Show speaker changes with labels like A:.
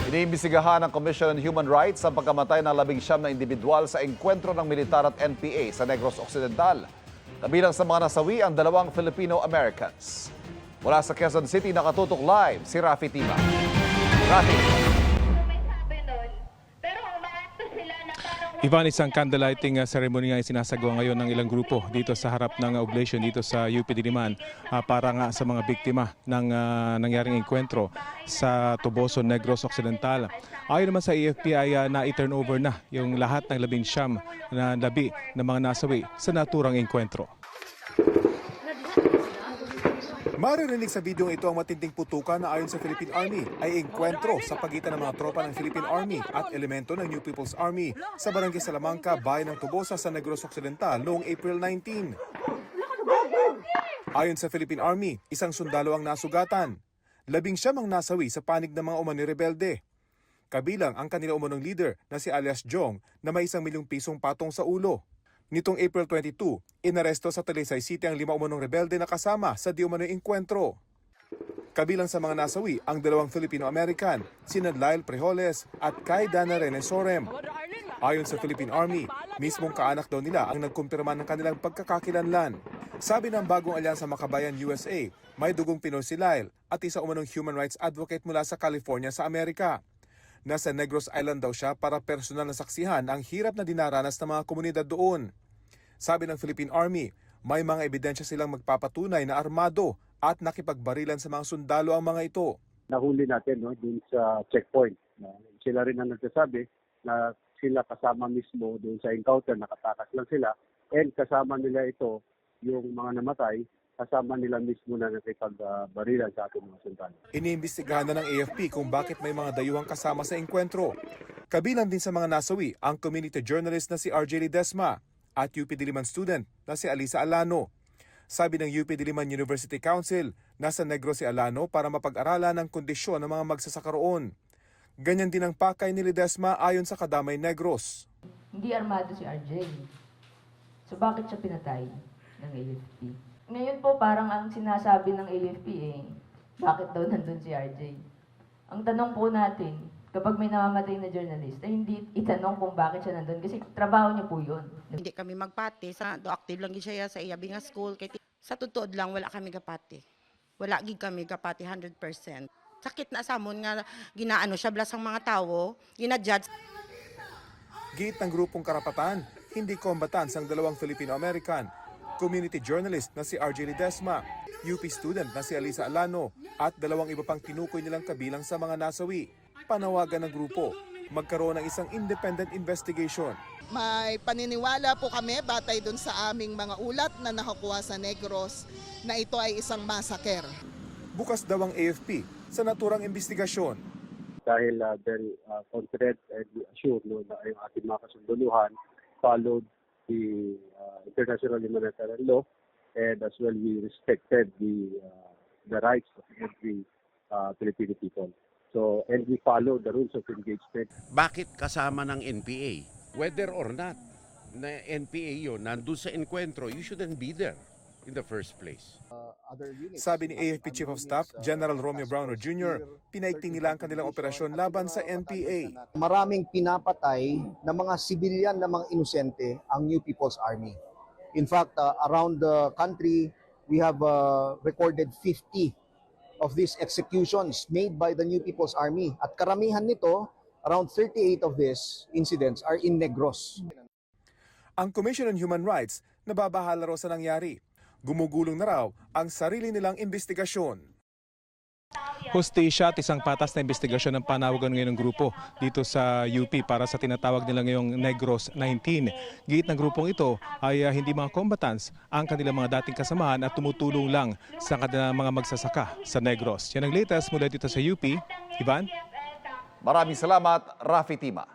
A: Iniimbestigahan ng Commission on Human Rights ang pagkamatay ng 19 na individual sa engkwentro ng militar at NPA sa Negros Occidental. Kabilang sa mga nasawi ang 2 Filipino-Americans. Mula sa Quezon City, nakatutok live si Rafi Tima. Rafi.
B: Ivan, isang candlelighting ceremony nga sinasagawa ngayon ng ilang grupo dito sa harap ng oblation dito sa UP Diliman para nga sa mga biktima ng nangyaring engkwentro sa Toboso, Negros Occidental. Ayon naman sa AFP ay na-turn over na yung lahat ng 19 na labi ng mga nasawi sa naturang engkwentro.
C: Maririnig sa video ito ang matinding putukan na ayon sa Philippine Army ay engkwentro sa pagitan ng mga tropa ng Philippine Army at elemento ng New People's Army sa Barangay Salamanca, bayan ng Tobosa sa Negros Occidental noong April 19. Ayon sa Philippine Army, isang sundalo ang nasugatan. 19 ang nasawi sa panig ng mga umani rebelde. Kabilang ang kanila umunong leader na si alias Jong na may 1 milyong pisong patong sa ulo. Nitong April 22, inaresto sa Talisay City ang 5 umunong rebelde na kasama sa di umano'y engkwentro. Kabilang sa mga nasawi ang 2 Filipino-American, sina Lyle Prejoles at Kai Dana Rene Sorem. Ayon sa Philippine Army, mismong kaanak daw nila ang nagkumpirma ng kanilang pagkakakilanlan. Sabi ng bagong alyansa Makabayan USA, may dugong Pinoy si Lyle at isa umunong human rights advocate mula sa California sa Amerika. Nasa Negros Island daw siya para personal na saksihan ang hirap na dinaranas ng mga komunidad doon. Sabi ng Philippine Army, may mga ebidensya silang magpapatunay na armado at nakipagbarilan sa mga sundalo ang mga ito.
D: Nahuli natin dun sa checkpoint. Sila rin ang nagsasabi na sila kasama mismo dun sa encounter, nakatakas lang sila. And kasama nila ito, yung mga namatay, kasama nila mismo na nakipagbarilan sa ating mga sundalo.
C: Iniimbestigahan na ng AFP kung bakit may mga dayuhang kasama sa engkwentro. Kabilang din sa mga nasawi ang community journalist na si RJ Ledesma at UP Diliman student na si Alisa Alano. Sabi ng UP Diliman University Council, nasa Negros si Alano para mapag-aralan ang kondisyon ng mga magsasaka roon. Ganyan din ang pakay ni Ledesma ayon sa Kadamay Negros.
E: Hindi armado si RJ. So bakit siya pinatay ng AFP? Ngayon po parang ang sinasabi ng AFP bakit daw nandun si RJ? Ang tanong po natin, kapag may namamatay na journalist, ay hindi itanong kung bakit siya nandun kasi trabaho niya po yun.
F: Hindi kami magpati, do active lang siya sa iyabing school. Sa tutuod lang, wala kami kapati. Wala gid kami kapati 100%. Sakit na samon nga ginaano siya blas ang mga tao, ginajudge.
C: Giit ng grupong karapatan, hindi combatants ang 2 Filipino-American, community journalist na si RJ Ledesma, UP student na si Alisa Alano at 2 iba pang tinukoy nilang kabilang sa mga nasawi. Panawagan ng grupo, magkaroon ng isang independent investigation.
G: May paniniwala po kami batay dun sa aming mga ulat na nakakuha sa Negros na ito ay isang massacre.
C: Bukas daw ang AFP sa naturang investigasyon.
D: Dahil very confident and assured na yung ating mga kasunduluhan followed the international humanitarian law, and as well we respected the rights of every Filipino people. So, and we follow the rules of engagement.
H: Bakit kasama ng NPA? Whether or not na NPA yun, nandun sa enkwentro, you shouldn't be there in the first place.
C: Sabi ni AFP Chief of Staff General Romeo Brownor Jr., pinaigting nila ang kanilang operasyon laban sa NPA.
I: Maraming pinapatay na mga sibilyan na mga inosente ang New People's Army. In fact, around the country, we have recorded 50 of these executions made by the New People's Army. At karamihan nito, around 38 of these incidents are in Negros.
C: Ang Commission on Human Rights nababahala raw sa nangyari. Gumugulong na raw ang sarili nilang investigasyon.
B: Hustisya at isang patas na investigasyon ng panawagan ngayon ng grupo dito sa UP para sa tinatawag nila ngayong Negros 19. Giit ng grupong ito ay hindi mga combatants ang kanilang mga dating kasamahan at tumutulong lang sa kanilang mga magsasaka sa Negros. Yan ang latest mula dito sa UP. Ivan?
A: Maraming salamat, Rafi Tima.